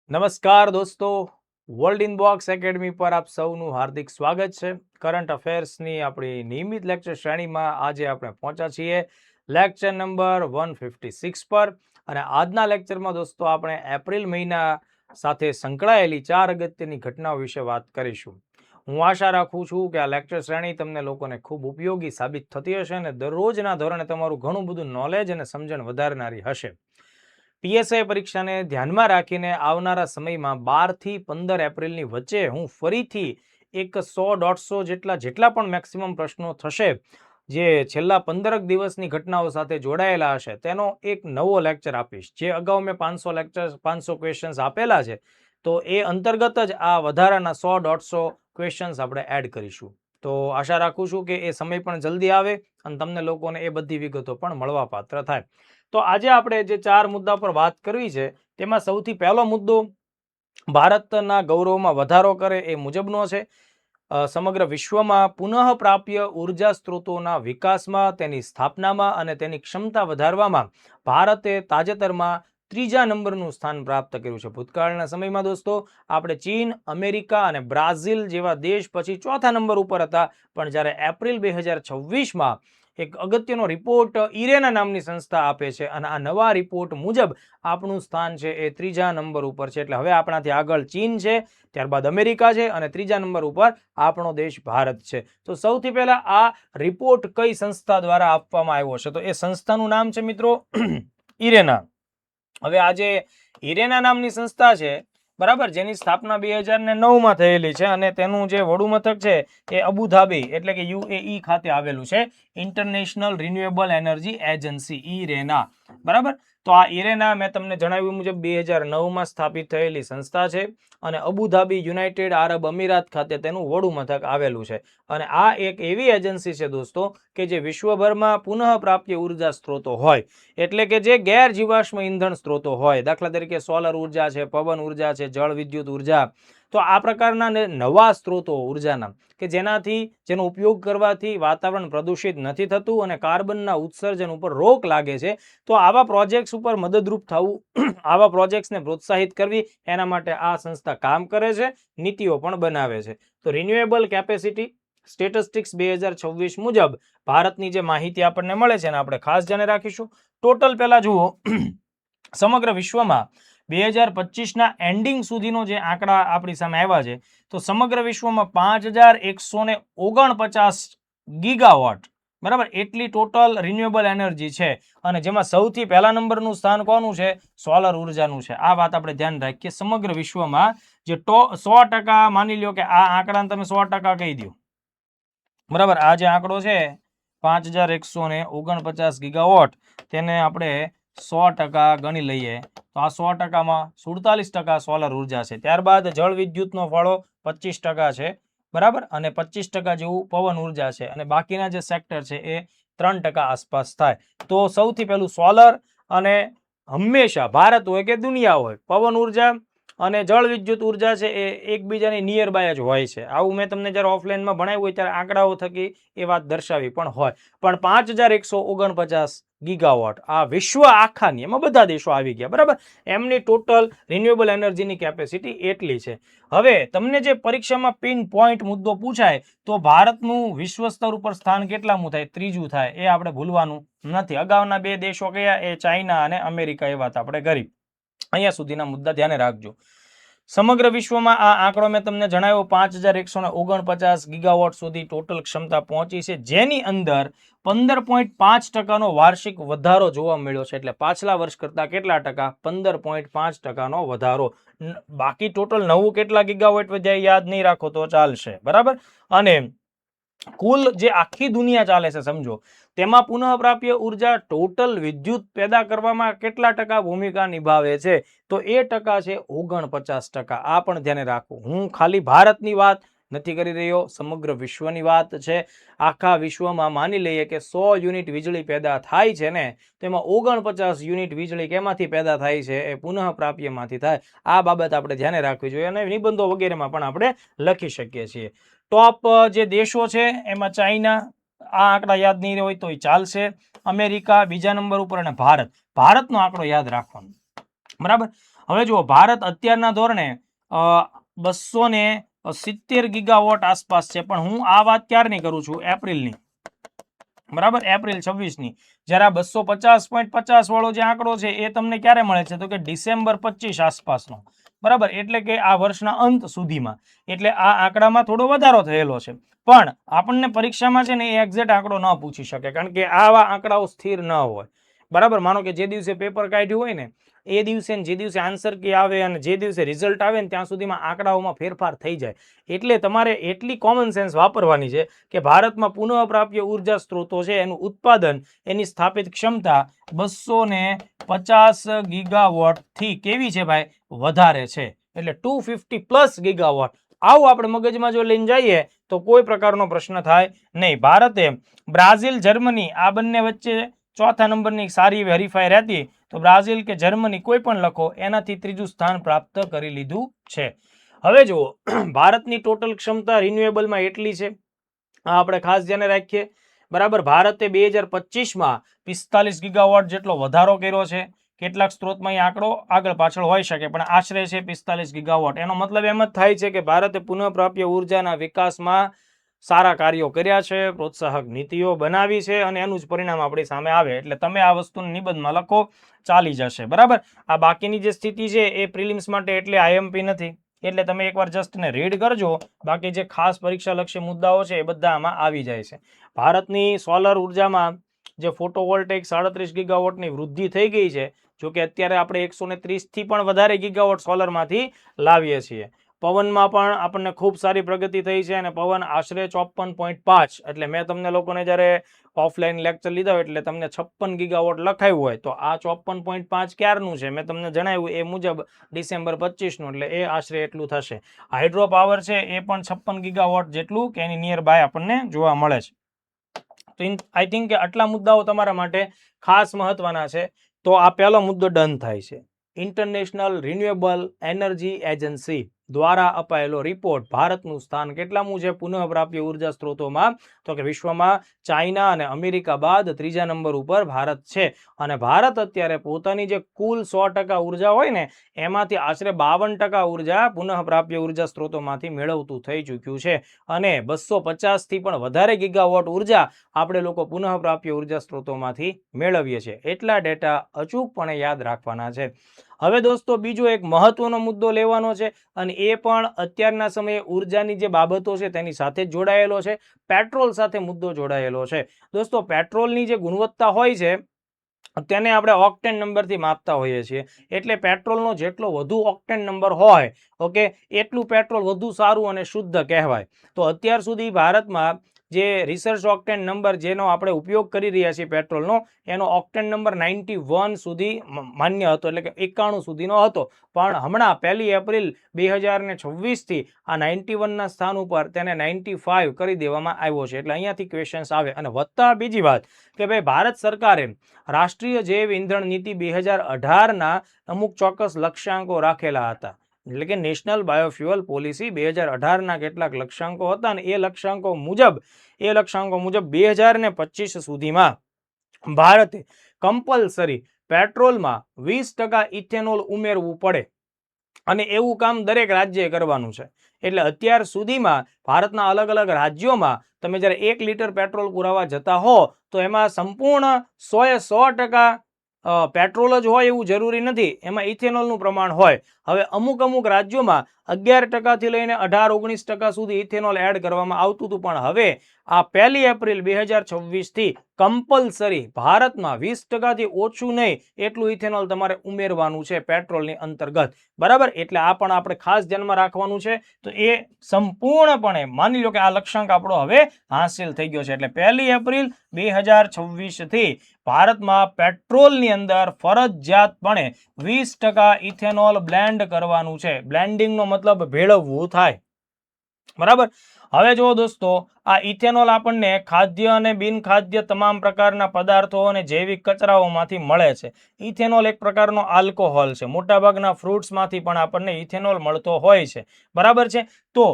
નમસ્કાર દોસ્તો, world inbox academy પર આપ સૌનું હાર્દિક સ્વાગત છે. કરંટ અફેર્સની આપણી નિયમિત લેક્ચર શ્રેણીમાં આજે આપણે પહોંચ્યા છીએ લેક્ચર નંબર 156 પર. અને આજના લેક્ચરમાં દોસ્તો આપણે એપ્રિલ મહિના સાથે સંકળાયેલી 4 અગત્યની ઘટનાઓ વિશે વાત કરીશું. હું આશા રાખું છું કે આ લેક્ચર શ્રેણી તમને લોકોને ખૂબ ઉપયોગી સાબિત થતી હશે અને દરરોજના ધોરણે તમારું ઘણું બધું નોલેજ અને સમજણ વધારનારી હશે. પીએસઆઈ પરીક્ષાને ધ્યાનમાં રાખીને આવનારા સમયમાં 12 થી 15 એપ્રિલની વચ્ચે હું ફરીથી એક 100-150 જેટલા પણ મેક્સિમમ પ્રશ્નો થશે જે છેલ્લા 15 દિવસની ઘટનાઓ સાથે જોડાયેલા હશે તેનો એક નવો લેક્ચર આપીશ. જે અગાઉ મેં 500 ક્વેશ્ચન્સ આપેલા છે તો એ અંતર્ગત જ આ વધારાના 100-150 ક્વેશ્ચન્સ આપણે એડ કરીશું. તો આશા રાખું છું કે એ સમય પણ જલ્દી આવે અને તમને લોકોને એ બધી વિગતો પણ મળવાપાત્ર થાય. તો આજે આપણે જે 4 મુદ્દા પર વાત કરવી છે તેમાં સૌથી પહેલો મુદ્દો ભારતના ગૌરવમાં વધારો કરે એ મુજબનો છે. સમગ્ર વિશ્વમાં પુનઃપ્રાપ્ય ઉર્જા સ્ત્રોતોના વિકાસમાં, તેની સ્થાપનામાં અને તેની ક્ષમતા વધારવામાં ભારતે તાજેતરમાં 3જા નંબરનું સ્થાન પ્રાપ્ત કર્યું છે. ભૂતકાળના સમયમાં દોસ્તો આપણે ચીન, અમેરિકા અને બ્રાઝિલ જેવા દેશ પછી 4થા નંબર ઉપર હતા, પણ જ્યારે એપ્રિલ 2026માં એક અગત્યનો રિપોર્ટ ઇરેના નામની સંસ્થા આપે છે અને આ નવા રિપોર્ટ મુજબ આપણું સ્થાન છે એ 3જા નંબર ઉપર છે. એટલે હવે આપણાથી આગળ ચીન છે, ત્યારબાદ અમેરિકા છે અને 3જા નંબર ઉપર આપણો દેશ ભારત છે. તો સૌથી પહેલા આ રિપોર્ટ કઈ સંસ્થા દ્વારા આપવામાં આવ્યો છે તો એ સંસ્થાનું નામ છે મિત્રો ઇરેના. હવે આ જે ઇરેના નામની સંસ્થા છે બરાબર, જેની સ્થાપના 2009માં થયેલી છે અને તેનું જે વડુ મથક છે એ અબુધાબી એટલે કે UAE ખાતે આવેલું છે. International renewable energy agency IRENA. બરાબર, તો આ ઇરેના મેં તમને જણાવ્યું મુજબ 2009માં સ્થાપિત થયેલી સંસ્થા છે અને અબુધાબી યુનાઇટેડ આરબ અમીરાત ખાતે તેનું વડુ મથક આવેલું છે. અને આ એક એવી એજન્સી છે દોસ્તો કે જે વિશ્વભરમાં પુનઃપ્રાપ્ય ઉર્જા સ્ત્રોતો હોય એટલે કે જે ગેર જીવાશ્મ ઈંધણ સ્ત્રોતો હોય, દાખલા તરીકે સોલર ઉર્જા છે, પવન ઉર્જા છે, જળ વિદ્યુત ઉર્જા, તો આ પ્રકારના નવા સ્ત્રોતો ઉર્જાના કે જેનો ઉપયોગ કરવાથી વાતાવરણ પ્રદૂષિત નથી થતું અને કાર્બનના ઉત્સર્જન ઉપર રોક લાગે છે, તો આવા પ્રોજેક્ટ્સ ઉપર મદદરૂપ થવું, આવા પ્રોજેક્ટ્સને પ્રોત્સાહિત કરવી, એના માટે આ સંસ્થા કામ કરે છે, નીતિઓ પણ બનાવે છે. તો રિન્યુએબલ કેપેસિટી સ્ટેટિસ્ટિક્સ 2026 મુજબ ભારતની જે માહિતી આપણને મળે છે ને આપણે ખાસ ધ્યાને રાખીશું. ટોટલ પહેલા જુઓ, સમગ્ર વિશ્વમાં 2025ના એન્ડિંગ સુધીનો જે આંકડા આપણી સામે આવ્યા છે તો સમગ્ર વિશ્વમાં 5149 ગીગાવોટ બરાબર એટલી ટોટલ રિન્યુએબલ એનર્જી છે અને જેમાં સૌથી પહેલા નંબરનું સ્થાન કોનું છે? સોલર ઉર્જાનું છે. આ વાત આપણે ધ્યાન રાખીએ. સમગ્ર વિશ્વમાં જે 100% માની લ્યો કે આ આંકડાને તમે 100% કહી દો બરાબર, આ જે આંકડો છે 5149 ગીગાવોટ તેને આપણે 100% ગણી લઈએ તો આ 100%માં 47% સોલર ઉર્જા છે. ત્યારબાદ જળ વિદ્યુતનો ફાળો 25% છે બરાબર, અને 25% જેવું પવન ઉર્જા છે અને બાકીના જે સેક્ટર છે એ 3% આસપાસ થાય. તો સૌથી પહેલું સોલર, અને હંમેશા ભારત હોય કે દુનિયા હોય પવન ઉર્જા અને જળ વિદ્યુત ઉર્જા છે એ એકબીજાની નિયર બાય જ હોય છે. આવું મેં તમને જ્યારે ઓફલાઈનમાં ભણાવ્યું હોય ત્યારે આંકડાઓ થકી એ વાત દર્શાવી પણ હોય. પણ 5149 ગીગાવોટ આ વિશ્વ આખાની, એમાં બધા દેશો આવી ગયા બરાબર, એમની ટોટલ રિન્યુએબલ એનર્જીની કેપેસિટી એટલી છે. હવે તમને જે પરીક્ષામાં પિન પોઈન્ટ મુદ્દો પૂછાય તો ભારતનું વિશ્વ સ્તર ઉપર સ્થાન કેટલામું થાય? 3જું થાય. એ આપણે ભૂલવાનું નથી. અગાઉના 2 દેશો કયા? એ ચાઇના અને અમેરિકા. એ વાત આપણે કરી. અહીંયા સુધીના મુદ્દા ધ્યાને રાખજો. સમગ્ર વિશ્વમાં આ આંકડો મેં તમને જણાવ્યો 5149 ગીગાવોટ સુધી ટોટલ ક્ષમતા પહોંચી છે, જેની અંદર 15.5%નો વાર્ષિક વધારો જોવા મળ્યો છે. એટલે પાછલા વર્ષ કરતા કેટલા ટકા? 15.5%નો વધારો. બાકી ટોટલ નવું કેટલા ગીગાવોટ વધ્યા યાદ નહીં રાખો તો ચાલશે બરાબર. અને કુલ જે આખી દુનિયા ચાલે છે સમજો, તેમાં પુનઃપ્રાપ્ય ઉર્જા ટોટલ વિદ્યુત પેદા કરવામાં કેટલા ટકા ભૂમિકા નિભાવે છે? તો એ ટકા છે 49%. આ પણ ધ્યાને રાખો. હું ખાલી ભારતની વાત નથી કરી રહ્યો, સમગ્ર વિશ્વની વાત છે. આખા વિશ્વમાં માની લઈએ કે 100 યુનિટ વીજળી પેદા થાય છે ને, તેમાં 49 યુનિટ વીજળી કેમાંથી પેદા થાય છે? એ પુનઃપ્રાપ્યમાંથી થાય. આ બાબત આપણે ધ્યાને રાખવી જોઈએ અને નિબંધો વગેરેમાં પણ આપણે લખી શકીએ છીએ. ટોપ જે દેશો છે એમાં ચાઇના, આ આંકડા યાદ નહીં હોય તો ચાલશે, અમેરિકા બીજા નંબર ઉપર અને ભારતનો આંકડો યાદ રાખવાનો બરાબર. હવે જુઓ, ભારત અત્યારના ધોરણે 270 ગીગાવોટ આસપાસ છે, પણ હું આ વાત ક્યારની કરું છું? એપ્રિલની, બરાબર, એપ્રિલ 26ની. જ્યારે આ 250.50 વાળો જે આંકડો છે એ તમને ક્યારે મળે છે? તો કે ડિસેમ્બર 25 આસપાસનો, બરાબર, એટલે કે આ વર્ષના અંત સુધીમાં. એટલે આ આંકડામાં થોડો વધારો થયેલો છે, પણ આપણને પરીક્ષામાં છે ને એ એક્ઝેક્ટ આંકડો ન પૂછી શકે, કારણ કે આવા આંકડાઓ સ્થિર ન હોય, બરાબર. માનો કે જે દિવસે પેપર કાઢ્યું હોય ને એ દિવસે, જે દિવસે આન્સર કી આવે અને જે દિવસે રિઝલ્ટ આવે ને ત્યાં સુધીમાં આંકડાઓમાં ફેરફાર થઈ જાય. એટલે તમારે એટલી કોમન સેન્સ વાપરવાની છે કે ભારતમાં પુનઃપ્રાપ્ય ઉર્જા સ્ત્રોતો છે એનું ઉત્પાદન, એની સ્થાપિત ક્ષમતા 250 ગીગાવોટ થી કેવી છે ભાઈ? વધારે છે. એટલે 250+ ગીગાવોટ. આવું આપણે મગજમાં જો લઈને જઈએ તો કોઈ પ્રકારનો પ્રશ્ન થાય નહીં. ભારતે બ્રાઝિલ, જર્મની આ બંને વચ્ચે ચોથા નંબરની સારી વેરીફાઈ રહેતી, તો બ્રાઝિલ કે જર્મની કોઈ પણ લખો, એનાથી ત્રીજું સ્થાન પ્રાપ્ત કરી લીધું છે. હવે જુઓ, ભારતની ટોટલ ક્ષમતા રિન્યુએબલમાં એટલી છે, આ આપણે ખાસ ધ્યાને રાખીએ, બરાબર. ભારતે 2025માં 45 ગીગાવોટ જેટલો વધારો કર્યો છે. કેટલાક સ્ત્રોતમાં એ આંકડો આગળ પાછળ હોઈ શકે, પણ આશરે છે 45 ગીગાવોટ. એનો મતલબ એમ જ થાય છે કે ભારતે પુનઃપ્રાપ્ય ઉર્જાના વિકાસમાં સારા કાર્યો કર્યા છે, પ્રોત્સાહક નીતિઓ બનાવી છે, અને એનું જ પરિણામ આપણી સામે આવે. એટલે તમે આ વસ્તુને નિબંધમાં લખો, ચાલી જશે, બરાબર. આ બાકીની જે સ્થિતિ છે એ પ્રિલિમ્સ માટે એટલે આઈએમપી નથી, એટલે તમે એકવાર જસ્ટ ને રીડ કરજો. બાકી જે ખાસ પરીક્ષાલક્ષી મુદ્દાઓ છે એ બધા આમાં આવી જાય છે. ભારતની સોલર ઉર્જામાં જે ફોટોવોલ્ટેઇક 37 ગીગાવોટની વૃદ્ધિ થઈ ગઈ છે, જો કે અત્યારે આપણે 130 થી પણ વધારે ગીગાવોટ સોલરમાંથી લાવીએ છીએ. પવનમાં પણ આપણને ખૂબ સારી પ્રગતિ થઈ છે, અને પવન આશરે 54.5, એટલે મેં તમને લોકોને જ્યારે ઓફલાઈન લેક્ચર લીધા હોય એટલે તમને 56 ગીગાવોટ લખાયું હોય, તો આ 54.5 ક્યારનું છે મેં તમને જણાવ્યું એ મુજબ ડિસેમ્બર 25નું, એટલે એ આશરે એટલું થશે. હાઇડ્રો પાવર છે એ પણ 56 ગીગાવોટ જેટલું કે એની નિયર બાય આપણને જોવા મળે છે. તો આઈ થિંક કે આટલા મુદ્દાઓ તમારા માટે ખાસ મહત્વના છે. તો આ પહેલો મુદ્દો ડન થાય છે. ઇન્ટરનેશનલ રિન્યુએબલ એનર્જી એજન્સી દ્વારા અપાયેલો રિપોર્ટ, ભારતનું સ્થાન કેટલામું છે પુનઃપ્રાપ્ય ઉર્જા સ્ત્રોતોમાં? તો કે વિશ્વમાં ચાઇના અને અમેરિકા બાદ ત્રીજા નંબર ઉપર ભારત છે. અને ભારત અત્યારે પોતાની જે કુલ 100% ઉર્જા હોય ને એમાંથી આશરે 52% ઉર્જા પુનઃપ્રાપ્ય ઉર્જા સ્ત્રોતોમાંથી મેળવતું થઈ ચૂક્યું છે. અને 250 થી પણ વધારે ગીગાવોટ ઉર્જા આપણે લોકો પુનઃપ્રાપ્ય ઉર્જા સ્ત્રોતોમાંથી મેળવીએ છીએ. એટલા ડેટા અચૂકપણે યાદ રાખવાના છે. હવે દોસ્તો, બીજો એક મહત્વનો મુદ્દો લેવાનો છે, અને એ પણ અત્યારના સમયે ઉર્જાની જે બાબતો છે તેની સાથે જ જોડાયેલો છે. પેટ્રોલ સાથે મુદ્દો જોડાયેલો છે. દોસ્તો, પેટ્રોલની જે ગુણવત્તા હોય છે તેને આપણે ઓક્ટેન નંબરથી માપતા હોઈએ છીએ. એટલે પેટ્રોલનો જેટલો વધુ ઓક્ટેન નંબર હોય, ઓકે, એટલું પેટ્રોલ વધુ સારું અને શુદ્ધ કહેવાય. તો અત્યાર સુધી ભારતમાં જે રિસર્ચ ઓક્ટેન નંબર જેનો આપણે ઉપયોગ કરી રહ્યા છીએ પેટ્રોલનો, એનો ઓક્ટેન નંબર 91 સુધી માન્ય હતો, એટલે કે 91 સુધીનો હતો. પણ હમણાં 1 એપ્રિલ 2026થી આ 91ના સ્થાન ઉપર તેને 95 કરી દેવામાં આવ્યો છે. એટલે અહીંયાથી ક્વેશ્ચન્સ આવે. અને વત્તા બીજી વાત કે ભાઈ, ભારત સરકારે રાષ્ટ્રીય જૈવ ઇંધણ નીતિ 2018ના અમુક ચોક્કસ લક્ષ્યાંકો રાખેલા હતા. એટલે કે નેશનલ બાયોફ્યુઅલ પોલિસી 2018ના કેટલાક લક્ષ્યાંકો હતા, અને એ લક્ષ્યાંકો મુજબ 2025 સુધીમાં ભારતે કમ્પલસરી પેટ્રોલમાં 20% ઇથેનોલ ઉમેરવું પડે, અને એવું કામ દરેક રાજ્યએ કરવાનું છે. એટલે અત્યાર સુધીમાં ભારતના અલગ અલગ રાજ્યોમાં તમે જ્યારે 1 લીટર પેટ્રોલ પુરાવા જતા હો તો એમાં સંપૂર્ણ 100% પેટ્રોલ જ હોય એવું જરૂરી નથી, એમાં ઇથેનોલનું પ્રમાણ હોય. હવે અમુક રાજ્યોમાં 11% થી લઈને 18-19% સુધી ઇથેનોલ એડ કરવામાં આવતું હતું, પણ હવે આ 1 એપ્રિલ 2026થી કમ્પલસરી ભારતમાં 20% થી ઓછું નહીં એટલું ઇથેનોલ તમારે ઉમેરવાનું છે પેટ્રોલની અંતર્ગત, બરાબર. એટલે આ પણ આપણે ખાસ ધ્યાનમાં રાખવાનું છે. તો એ સંપૂર્ણપણે માની લો કે આ લક્ષ્યાંક આપણો હવે હાંસિલ થઈ ગયો છે. એટલે 1 એપ્રિલ 2026થી ભારતમાં પેટ્રોલની અંદર ફરજિયાતપણે 20% ઇથેનોલ બ્લેન્ડ કરવાનું છે. બ્લેન્ડિંગનો મતલબ ભેળવવું થાય, બરાબર. હવે જો દોસ્તો, આ ઇથેનોલ આપણને ખાદ્ય અને બિનખાદ્ય તમામ પ્રકારના પદાર્થો અને જૈવિક કચરાઓમાંથી મળે છે. ઇથેનોલ એક પ્રકારનો આલ્કોહોલ છે. મોટાભાગના ફ્રૂટ્સમાંથી પણ આપણને ઇથેનોલ મળતો હોય છે, બરાબર છે. તો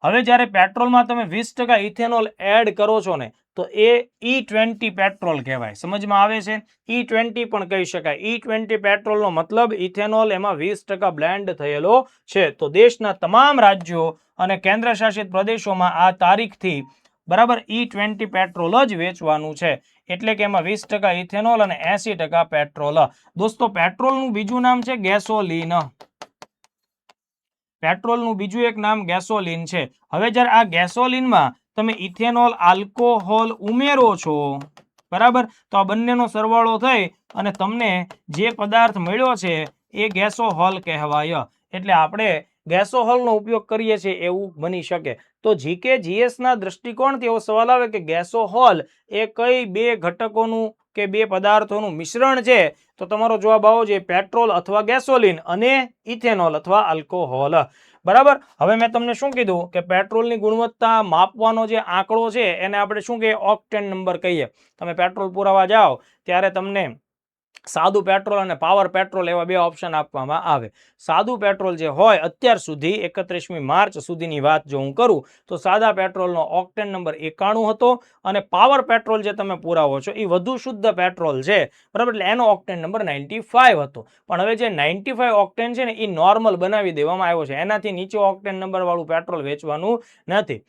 હવે જ્યારે પેટ્રોલમાં તમે 20% ઇથેનોલ એડ કરો છો ને, તો એ E20 પેટ્રોલ કહેવાય. સમજમાં આવે છે? E20 પણ કહી શકાય. E20 પેટ્રોલનો મતલબ ઇથેનોલ એમાં 20% બ્લેન્ડ થયેલો છે. તો દેશના તમામ રાજ્યો અને કેન્દ્રશાસિત પ્રદેશોમાં આ તારીખથી બરાબર E20 પેટ્રોલ જ વેચવાનું છે. એટલે કે એમાં 20% ઇથેનોલ અને 80% પેટ્રોલ. દોસ્તો પેટ્રોલનું બીજું નામ છે ગેસોલીન. પેટ્રોલનું બીજું એક નામ ગેસોલીન છે. હવે જ્યારે આ ગેસોલીનમાં તમે ઇથેનોલ આલ્કોહોલ ઉમેરો છો બરાબર, તો આ બંનેનો સરવાળો થઈ અને તમને જે પદાર્થ મળ્યો છે એ ગેસોહોલ કહેવાય. એટલે આપણે ગેસોહોલનો ઉપયોગ કરીએ છીએ એવું બની શકે. તો જીકે જીએસ ના દ્રષ્ટિકોણથી એવો સવાલ આવે કે ગેસોહોલ એ કઈ બે ઘટકોનું કે બે પદાર્થોનું મિશ્રણ છે, તો તમારો જવાબ આવો જોઈએ પેટ્રોલ અથવા ગેસોલીન અને ઇથેનોલ અથવા આલ્કોહોલ. બરાબર. હવે મેં તમને શું કીધું કે પેટ્રોલની ગુણવત્તા માપવાનો જે આંકડો છે એને આપણે શું કહીએ? ઓક્ટેન નંબર કહીએ. તમે પેટ્રોલ પુરાવા જાઓ ત્યારે તમને સાદું પેટ્રોલ અને પાવર પેટ્રોલ એવા બે ઓપ્શન આપવામાં આવે. સાદું પેટ્રોલ જે હોય અત્યાર સુધી 31મી માર્ચ સુધીની વાત જો હું કરું તો સાદા પેટ્રોલનો ઓક્ટેન નંબર 91 હતો અને પાવર પેટ્રોલ જે તમે પુરાવો છો એ વધુ શુદ્ધ પેટ્રોલ છે બરાબર, એટલે એનો ઓક્ટેન નંબર 95 હતો. પણ હવે જે 95 ઓક્ટેન છે ને એ નોર્મલ બનાવી દેવામાં આવ્યો છે. એનાથી નીચે ઓક્ટેન નંબર વાળું પેટ્રોલ વેચવાનું નથી.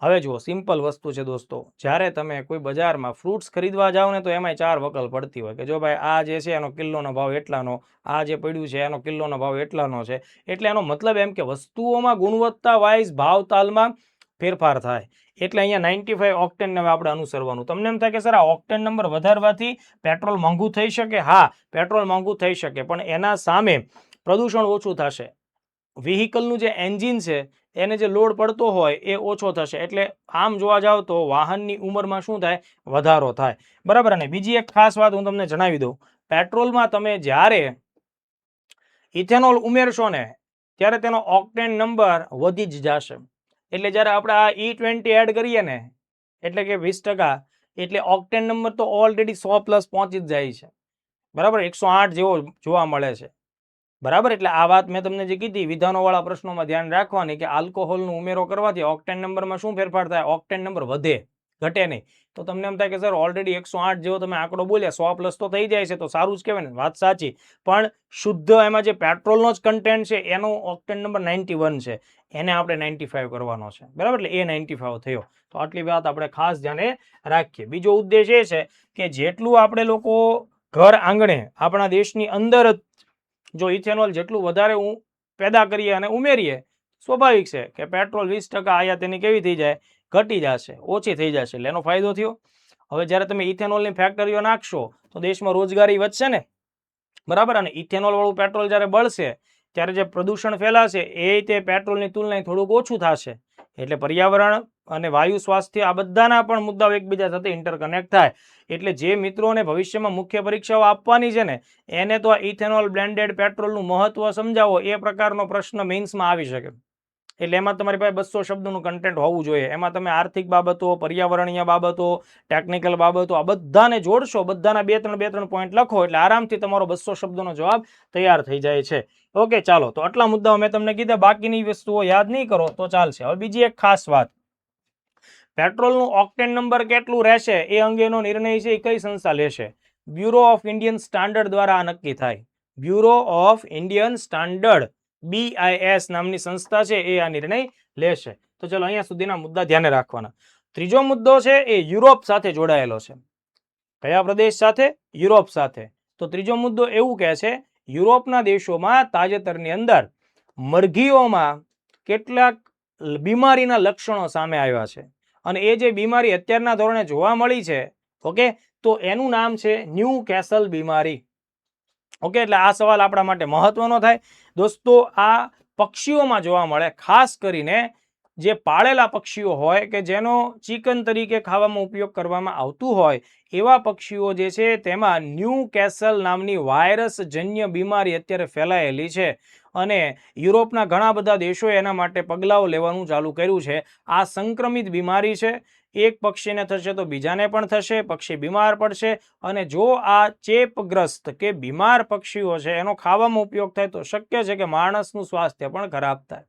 હવે જુઓ, સિમ્પલ વસ્તુ છે દોસ્તો. જ્યારે તમે કોઈ બજારમાં ફ્રૂટ્સ ખરીદવા જાઓ ને તો એમાંય 4 વકલ પડતી હોય કે જો ભાઈ આ જે છે એનો કિલ્લોનો ભાવ એટલાનો, આ જે પડ્યું છે એનો કિલ્લોનો ભાવ એટલાનો છે. એટલે એનો મતલબ એમ કે વસ્તુઓમાં ગુણવત્તા વાઇઝ ભાવ તાલમાં ફેરફાર થાય. એટલે અહીંયા 95 ઓક્ટેન હવે આપણે અનુસરવાનું. તમને એમ થાય કે સર આ ઓક્ટેન નંબર વધારવાથી પેટ્રોલ મોંઘું થઈ શકે? હા, પેટ્રોલ મોંઘું થઈ શકે, પણ એના સામે પ્રદૂષણ ઓછું થશે. વ્હીકલનું જે એન્જિન છે એને જે લોડ પડતો હોય એ ઓછો થશે. એટલે આમ જોવા જાવ તો વાહનની ઉંમરમાં શું થાય? વધારો થાય. બરાબર. અને બીજી એક ખાસ વાત હું તમને જણાવી દઉં. પેટ્રોલમાં તમે જ્યારે ઇથેનોલ ઉમેરશો ને ત્યારે તેનો ઓક્ટેન નંબર વધી જ જશે. એટલે જ્યારે આપણે આ E20 એડ કરીએ ને એટલે કે 20%, એટલે ઓક્ટેન નંબર તો ઓલરેડી 100+ પહોંચી જ જાય છે. બરાબર, 108 જેવો જોવા મળે છે. બરાબર. એટલે આ વાત મેં તમને જે કીધી વિધાનોવાળા પ્રશ્નોમાં ધ્યાન રાખવાની કે આલ્કોહોલનો ઉમેરો કરવાથી ઓક્ટેન નંબરમાં શું ફેરફાર થાય? ઓક્ટેન નંબર વધે, ઘટે નહીં. તો તમને એમ થાય કે સર ઓલરેડી 108 જેવો તમે આંકડો બોલ્યા, 100+ તો થઈ જાય છે તો સારું જ કહેવાય ને. વાત સાચી, પણ શુદ્ધ એમાં જે પેટ્રોલનો જ કન્ટેન્ટ છે એનો ઓક્ટેન નંબર 91 છે, એને આપણે 95 કરવાનો છે. બરાબર, એટલે એ 95 થયો. તો આટલી વાત આપણે ખાસ ધ્યાને રાખીએ. બીજો ઉદ્દેશ એ છે કે જેટલું આપણે લોકો ઘર આંગણે આપણા દેશની અંદર જ જો ઇથેનોલ જેટલું વધારે પેદા કરીએ અને ઉમેરીએ, સ્વાભાવિક છે કે પેટ્રોલ 20% આયાત એની કેવી થઈ જાય? ઘટી જશે, ઓછી થઈ જશે. એટલે એનો ફાયદો થયો. હવે જ્યારે તમે ઇથેનોલની ફેક્ટરીઓ નાખશો તો દેશમાં રોજગારી વધશે ને. બરાબર. અને ઇથેનોલ વાળું પેટ્રોલ જ્યારે બળશે ત્યારે જે પ્રદૂષણ ફેલાશે એ તે પેટ્રોલની તુલનાએ થોડુંક ઓછું થશે. એટલે પર્યાવરણ અને વાયુ સ્વાસ્થ્ય આ બધાના પણ મુદ્દાઓ એકબીજા સાથે ઇન્ટરકનેક્ટ થાય. એટલે જે મિત્રોને ભવિષ્યમાં મુખ્ય પરીક્ષાઓ આપવાની છે ને એને તો આ ઇથેનોલ બ્લેન્ડેડ પેટ્રોલનું મહત્વ સમજાવો એ પ્રકારનો પ્રશ્ન મેઇન્સમાં આવી શકે. એટલે એમાં તમારી પાસે 200 શબ્દોનું કન્ટેન્ટ હોવું જોઈએ. એમાં તમે આર્થિક બાબતો, પર્યાવરણીય બાબતો, ટેકનિકલ બાબતો આ બધાને જોડશો, બધાના 2-3 પોઈન્ટ લખો એટલે આરામથી તમારો 200 શબ્દોનો જવાબ તૈયાર થઈ જાય છે. ઓકે, ચાલો. તો આટલા મુદ્દાઓ મેં તમને કીધા. બાકીની વસ્તુઓ યાદ નહીં કરો તો ચાલશે. હવે બીજી એક ખાસ વાત, પેટ્રોલનું ઓક્ટેન નંબર કેટલું રહેશે એ અંગેનો નિર્ણય છે એ કઈ સંસ્થા લેશે? બ્યુરો ઓફ ઇન્ડિયન સ્ટાન્ડર્ડ દ્વારા આ નક્કી થાય. Bureau of Indian standard BIS નામની સંસ્થા છે એ આ નિર્ણય લેશે. તો ચલો અહીંયા સુધીના મુદ્દા ધ્યાને રાખવાના. ત્રીજો મુદ્દો છે એ યુરોપ સાથે જોડાયેલો છે. કયા પ્રદેશ સાથે? યુરોપ સાથે. તો ત્રીજો મુદ્દો એવું કહે છે યુરોપના દેશોમાં તાજેતરની અંદર મરઘીઓમાં કેટલાક બીમારીના લક્ષણો સામે આવ્યા છે અને એ જે બીમારી અત્યારના ધોરણે જોવા મળી છે, ઓકે, તો એનું નામ છે ન્યૂકેસલ બીમારી. ઓકે, એટલે આ સવાલ આપણા માટે મહત્વનો થાય. દોસ્તો, આ પક્ષીઓમાં જોવા મળે. ખાસ કરીને જે પાળેલા પક્ષીઓ હોય કે જેનો ચિકન તરીકે ખાવામાં ઉપયોગ કરવામાં આવતું હોય એવા પક્ષીઓ જે છે તેમાં ન્યૂકેસલ નામની વાયરસજન્ય બીમારી અત્યારે ફેલાયેલી છે અને યુરોપના ઘણા બધા દેશોએ એના માટે પગલાઓ લેવાનું ચાલુ કર્યું છે. આ સંક્રમિત બીમારી છે. એક પક્ષીને થશે તો બીજાને પણ થશે, પક્ષી બીમાર પડશે અને જો આ ચેપગ્રસ્ત કે બીમાર પક્ષીઓ છે એનો ખાવામાં ઉપયોગ થાય તો શક્ય છે કે માણસનું સ્વાસ્થ્ય પણ ખરાબ થાય.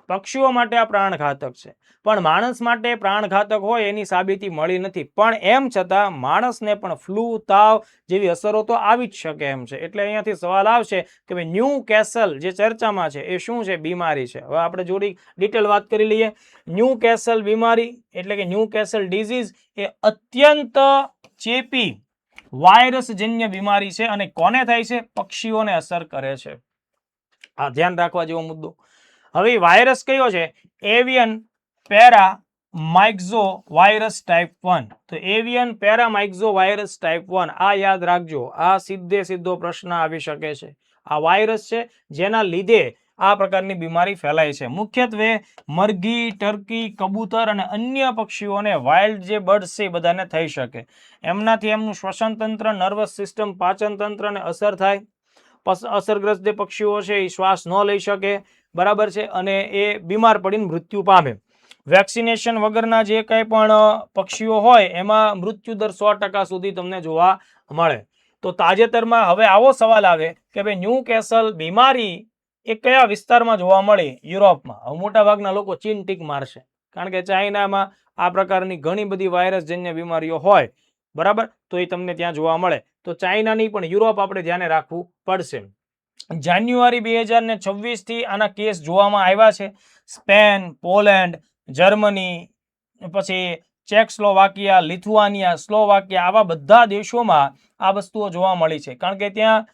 પક્ષીઓ માટે આ પ્રાણઘાતક છે, પણ માણસ માટે પ્રાણઘાતક હોય એની સાબિતી મળી નથી. પણ એમ છતાં માણસને પણ ફ્લૂ, તાવ જેવી અસરો તો આવી જ શકે એમ છે. એટલે અહીંયાથી સવાલ આવશે કે ભાઈ ન્યૂ કેસલ જે ચર્ચામાં છે એ શું છે? બીમારી છે. હવે આપણે જોડી ડિટેલ વાત કરી લઈએ. ન્યૂ કેસલ બીમારી એટલે કે ન્યૂ કેસલ ડિઝીઝ એ અત્યંત ચેપી વાયરસજન્ય બીમારી છે અને કોને થાય છે? પક્ષીઓને અસર કરે છે. આ ધ્યાન રાખવા જેવો મુદ્દો. હવે વાયરસ કયો છે? Avian paramyxovirus type 1. તો એવિયન પેરામાઇક્ઝો વાયરસ ટાઈપ 1 આ યાદ રાખજો. આ સીધો પ્રશ્ન આવી શકે છે. આ વાયરસ છે જેના લીધે આ પ્રકારની બીમારી ફેલાય છે. મુખ્યત્વે મરઘી, ટર્કી, કબૂતર અને અન્ય પક્ષીઓને વાઇલ્ડ જે બર્ડ્સ છે બધાને થઈ શકે. એમનાથી એમનું શ્વસન તંત્ર, નર્વસ સિસ્ટમ, પાચન તંત્રને અસર થાય. અસરગ્રસ્ત જે પક્ષીઓ છે એ શ્વાસ ન લઈ શકે, બરાબર છે, અને એ બીમાર પડીને મૃત્યુ પામે. વેક્સિનેશન વગરના જે કંઈ પણ પક્ષીઓ હોય એમાં મૃત્યુ દર 100% સુધી તમને જોવા મળે. તો તાજેતરમાં હવે આવો સવાલ આવે કે ભાઈ ન્યૂ કેસલ બીમારી એ કયા વિસ્તારમાં જોવા મળી? યુરોપમાં. હવે મોટાભાગના લોકો ચીન ટીક મારશે, કારણ કે ચાઇનામાં આ પ્રકારની ઘણી બધી વાયરસજન્ય બીમારીઓ હોય, બરાબર, તો એ તમને ત્યાં જોવા મળે. તો ચાઇનાની પણ યુરોપ આપણે ધ્યાને રાખવું પડશે. જાન્યુઆરી 2026 થી આના કેસ જોવામાં આવ્યા છે. સ્પેન, પોલેન્ડ, જર્મની, પછી ચેકસ્લોવાકિયા, લિથુઆનિયા, સ્લોવાકિયા આવા બધા દેશોમાં આ વસ્તુઓ જોવા મળી છે. કારણ કે ત્યાં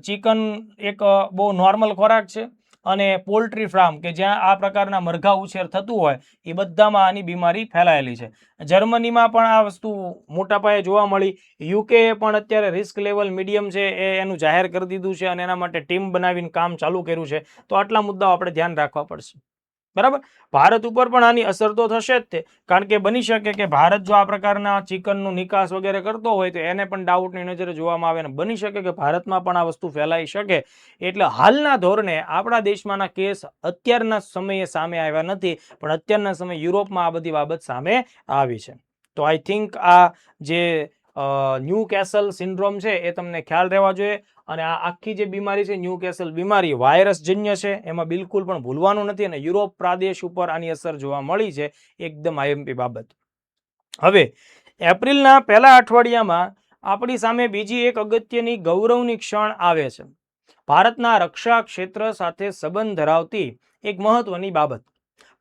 ચિકન એક બહુ નોર્મલ ખોરાક છે અને પોલ્ટ્રી ફાર્મ કે જ્યાં આ પ્રકારના મરઘા ઉછેર થતું હોય એ બધામાં આની બીમારી ફેલાયેલી છે. જર્મનીમાં પણ આ વસ્તુ મોટા પાયે જોવા મળી. યુકે પણ અત્યારે રિસ્ક લેવલ મીડિયમ છે એ એનું જાહેર કરી દીધું છે અને એના માટે ટીમ બનાવીને કામ ચાલુ કર્યું છે. તો આટલા મુદ્દાઓ આપણે ધ્યાન રાખવા પડશે, બરાબર. ભારત ઉપર પણ આની અસર તો થશે જ તે, કારણ કે બની શકે કે ભારત જો આ પ્રકારના ચિકનનું નિકાસ વગેરે કરતો હોય તો એને પણ ડાઉટની નજરે જોવામાં આવે અને બની શકે કે ભારતમાં પણ આ વસ્તુ ફેલાઈ શકે. એટલે હાલના ધોરણે આપણા દેશમાંના કેસ અત્યારના સમયે સામે આવ્યા નથી, પણ અત્યારના સમયે યુરોપમાં આ બધી બાબત સામે આવી છે. તો આઈ થિંક આ જે ન્યૂ કેસલ સિન્ડ્રોમ છે એ તમને ખ્યાલ રહેવા જોઈએ. અને આ આખી જે બીમારી છે ન્યૂ કેસલ બીમારી વાયરસજન્ય છે, એમાં બિલકુલ પણ ભૂલવાનું નથી. અને યુરોપ પ્રદેશ ઉપર આની અસર જોવા મળી છે, એકદમ આઈએમપી બાબત. હવે એપ્રિલના પહેલા અઠવાડિયામાં આપણી સામે બીજી એક અગત્યની ગૌરવની ક્ષણ આવે છે. ભારતના રક્ષા ક્ષેત્ર સાથે સંબંધ ધરાવતી એક મહત્વની બાબત.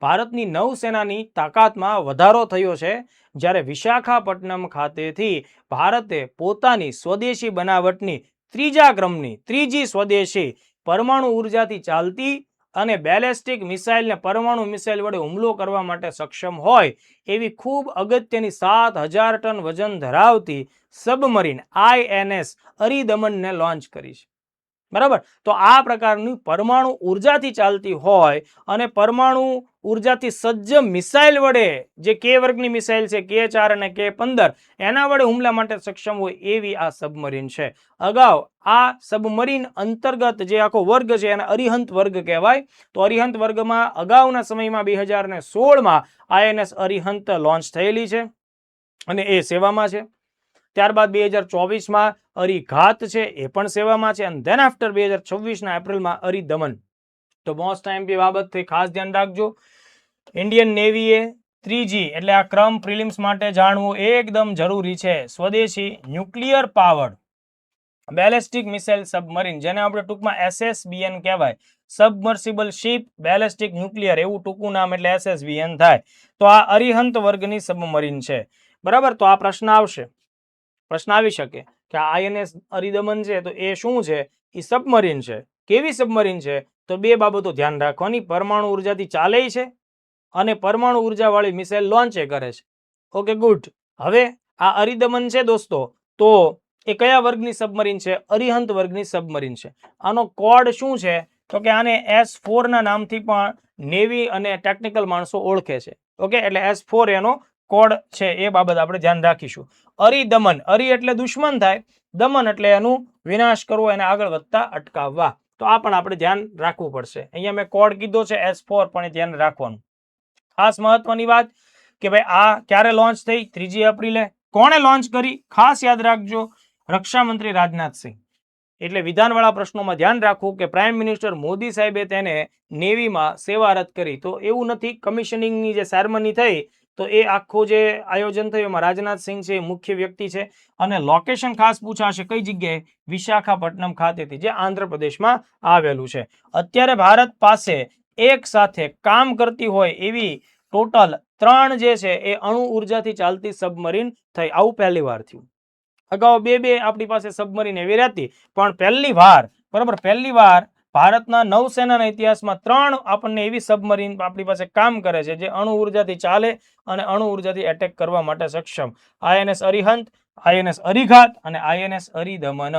ભારતની નૌસેનાની તાકાતમાં વધારો થયો છે, જ્યારે વિશાખાપટ્ટનમ ખાતેથી ભારતે પોતાની સ્વદેશી બનાવટની ત્રીજી સ્વદેશી પરમાણુ ઉર્જાથી ચાલતી અને બેલેસ્ટિક મિસાઇલને પરમાણુ મિસાઇલ વડે હુમલો કરવા માટે સક્ષમ હોય એવી ખૂબ અગત્યની 7000 ટન વજન ધરાવતી સબમરીન INS અરિદમનને લોન્ચ કરી છે, બરાબર. તો આ પ્રકારની પરમાણુ ઉર્જાથી ચાલતી હોય અને પરમાણુ ઉર્જાથી સજ્જ મિસાઇલ વડે જે K વર્ગની મિસાઇલ છે, K4 અને K15 એના વડે હુમલા માટે સક્ષમ હોય એવી આ સબમરીન છે. અગાઉ આ સબમરીન અંતર્ગત જે આખો વર્ગ છે એને અરિહંત વર્ગ કહેવાય. તો અરિહંત વર્ગમાં અગાઉના સમયમાં 2016માં INS અરિહંત લોન્ચ થયેલી છે અને એ સેવામાં છે. ત્યારબાદ 2024માં અરિઘાત છે એ પણ સેવામાં છે. અને ધેન આફ્ટર 2026ના એપ્રિલમાં અરિદમન. તો મોસ્ટ આઈએમપી બાબતથી ખાસ ધ્યાન રાખજો. ઇન્ડિયન નેવીએ 3G એટલે આ ક્રમ પ્રિલિમ્સ માટે જાણવું એકદમ જરૂરી છે. સ્વદેશી nuclear powered ballistic missile submarine, જેને આપણે ટૂંકમાં SSBN કહેવાય, સબમર્સિબલ શિપ બેલેસ્ટિક ન્યુક્લિયર, એવું ટૂંકું નામ એટલે SSBN થાય. તો આ અરિહંત વર્ગની સબમરીન છે, બરાબર. તો આ પ્રશ્ન આવશે, પ્રશ્ન આવી શકે કે આ INS અરિદમન છે તો એ શું છે? એ સબમરીન છે. કેવી સબમરીન છે? તો બે બાબતો ધ્યાન રાખવાની. પરમાણુ ઉર્જાથી ચાલે છે અને પરમાણુ ઉર્જા વાળી મિસાઇલ લોન્ચ કરે છે. Okay, good. હવે આ અરિદમન છે દોસ્તો, તો એ કયા વર્ગની સબમરીન છે? અરિહંત વર્ગની સબમરીન છે. આનો કોડ શું છે? તો કે આને S4 ના નામથી પણ નેવી અને ટેકનિકલ માણસો ઓળખે છે. ઓકે, એટલે S4 એનો કોડ છે, એ બાબત આપણે ધ્યાન રાખીશું. અરિદમન, અરિ એટલે દુશ્મન થાય, દમન એટલે એનું વિનાશ કરવો, એને આગળ વધતા અટકાવવા. તો આ પણ આપણે ધ્યાન રાખવું પડશે. અહીંયા મેં કોડ કીધો છે S4, પણ એ ધ્યાન રાખવાનું. ખાસ મહત્વની વાત કે ભાઈ આ ક્યારે લોન્ચ થઈ? 3 એપ્રિલે. કોણે લોન્ચ કરી? ખાસ યાદ રાખજો, રક્ષા મંત્રી રાજનાથસિંહ. એટલે વિધાનવાળા પ્રશ્નોમાં ધ્યાન રાખવું કે પ્રાઇમ મિનિસ્ટર મોદી સાહેબે તેને નેવીમાં સેવારત કરી. તો એવું નથી, કમિશનિંગની જે સેરેમની થઈ તો એ આખું જે આયોજન થયું એમાં રાજનાથ સિંહ છે મુખ્ય વ્યક્તિ છે. અને લોકેશન ખાસ પૂછાશે કઈ જગ્યાએ, વિશાખાપટ્ટનમ ખાતેથી, જે આંધ્રપ્રદેશમાં આવેલું છે. અત્યારે ભારત પાસે એક સાથે કામ કરતી હોય એવી ટોટલ 3 જે છે એ અણુ ઉર્જાથી ચાલતી સબમરીન થઈ. આવું પહેલી વાર થયું. અગાઉ બે આપણી પાસે સબમરીન એવી રહેતી, પણ પહેલી વાર, બરાબર, પહેલી વાર ભારતના નૌસેનાના ઇતિહાસમાં 3 આપણને એવી સબમરીન આપણી પાસે કામ કરે છે જે અણુ ઉર્જાથી ચાલે અને અણુ ઉર્જાથી એટેક કરવા માટે સક્ષમ. INS અરિહંત, INS અરિઘાત અને INS અરિદમન.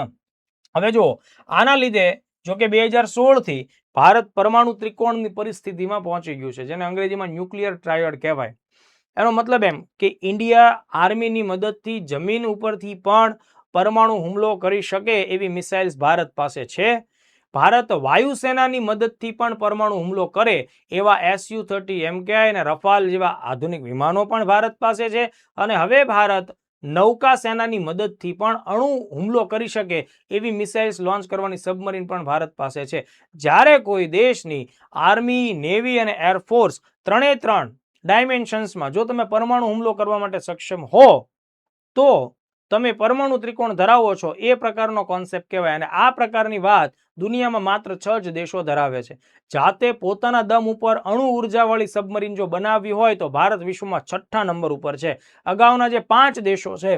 હવે જુઓ, આના લીધે જો કે 2016 થી ભારત પરમાણુ ત્રિકોણની પરિસ્થિતિમાં પહોંચી ગયું છે, જેને અંગ્રેજીમાં ન્યુક્લિયર ટ્રાયડ કહેવાય. એનો મતલબ એમ કે ઇન્ડિયા આર્મીની મદદથી જમીન ઉપરથી પણ પરમાણુ હુમલો કરી શકે એવી મિસાઇલ્સ ભારત પાસે છે. ભારત વાયુસેનાની મદદથી પણ પરમાણુ હુમલો કરે એવા Su-30 MKI અને રફાલ જેવા આધુનિક વિમાનો પણ ભારત પાસે છે. અને હવે ભારત નૌકા સેનાની મદદથી પણ અણુ હુમલો કરી શકે એવી મિસાઇલ્સ લોન્ચ કરવાની સબમરીન પણ ભારત પાસે છે. જ્યારે કોઈ દેશની આર્મી, નેવી અને એરફોર્સ 3 ડાયમેન્શન્સમાં જો તમે પરમાણુ હુમલો કરવા માટે સક્ષમ હો તો તમે પરમાણુ ત્રિકોણ ધરાવો છો, એ પ્રકારનો કોન્સેપ્ટ કહેવાય. અને આ પ્રકારની વાત દુનિયામાં માત્ર 6 જ દેશો ધરાવે છે. જાતે પોતાના દમ ઉપર અણુ ઉર્જાવાળી સબમરીન જો બનાવવી હોય તો ભારત વિશ્વમાં 6થા નંબર ઉપર છે. અગાઉના જે 5 દેશો છે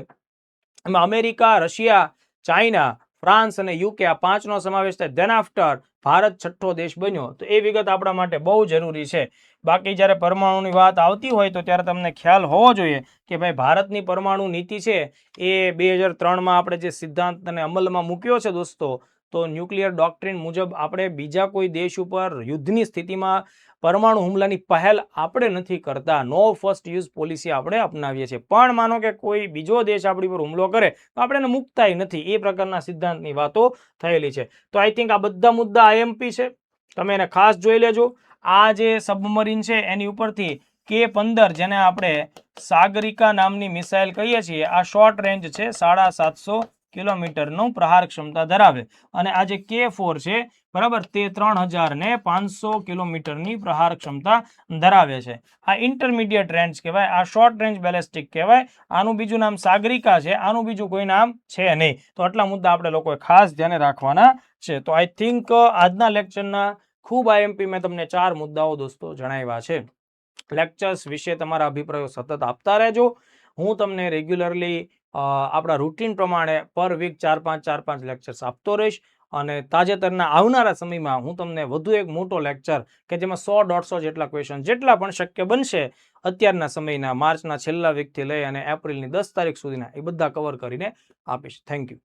એમાં અમેરિકા, રશિયા, ચાઇના, ફ્રાન્સ અને યુકે, આ 5નો સમાવેશ થાય. ધેન આફ્ટર ભારત 6થો દેશ બન્યો. તો એ વિગત આપણા માટે બહુ જરૂરી છે. બાકી જ્યારે પરમાણુની વાત આવતી હોય તો ત્યારે તમને ખ્યાલ હોવો જોઈએ કે ભાઈ ભારતની પરમાણુ નીતિ છે એ 2003માં આપણે જે સિદ્ધાંતને અમલમાં મૂક્યો છે દોસ્તો, તો ન્યુક્લિયર ડોક્ટ્રિન મુજબ આપણે બીજા કોઈ દેશ ઉપર યુદ્ધની સ્થિતિમાં પરમાણુ હુમલાની પહેલ આપણે નથી કરતા. નો ફર્સ્ટ યુઝ પોલિસી આપણે અપનાવીએ છીએ. પણ માનો કે કોઈ બીજો દેશ આપણી પર હુમલો કરે તો આપણે એને મુકતાય નથી. એ પ્રકારના સિદ્ધાંતની વાતો થયેલી છે. તો આઈ થિંક આ બધા મુદ્દા IMP છે, તમે એને ખાસ જોઈ લેજો. આ જે સબમરીન છે એની ઉપરથી K-15, જેને આપણે સાગરિકા નામની મિસાઇલ કહીએ છીએ, આ શોર્ટ રેન્જ છે, 750 કિલોમીટરનું પ્રહાર ક્ષમતા ધરાવે. અને આ જે K-4 છે, બરાબર, તે 3500 કિલોમીટરની પ્રહાર ક્ષમતા ધરાવે છે. આ ઇન્ટરમીડિયેટ રેન્જ કહેવાય, આ શોર્ટ રેન્જ બેલેસ્ટિક કહેવાય. આનું બીજું નામ સાગરિકા છે, આનું બીજું કોઈ નામ છે નહીં. તો આટલા મુદ્દા આપણે લોકોએ ખાસ ધ્યાને રાખવાના છે. તો આઈ થિંક આજના લેક્ચરના ખૂબ IMP મેં તમને 4 મુદ્દાઓ દોસ્તો જણાવ્યા છે. લેક્ચર્સ વિશે તમારા અભિપ્રાયો સતત આપતા રહેજો. હું તમને રેગ્યુલરલી આપણા રૂટીન પ્રમાણે પર વીક 4-5 લેક્ચર્સ આપતો રહીશ. અને તાજેતરના આવનારા સમયમાં હું તમને વધુ એક મોટો લેક્ચર કે જેમાં 100-150 જેટલા ક્વેશ્ચન જેટલા પણ શક્ય બનશે અત્યારના સમયના, માર્ચના છેલ્લા વીકથી લઈ અને એપ્રિલની 10 તારીખ સુધીના, એ બધા કવર કરીને આપીશ. Thank you.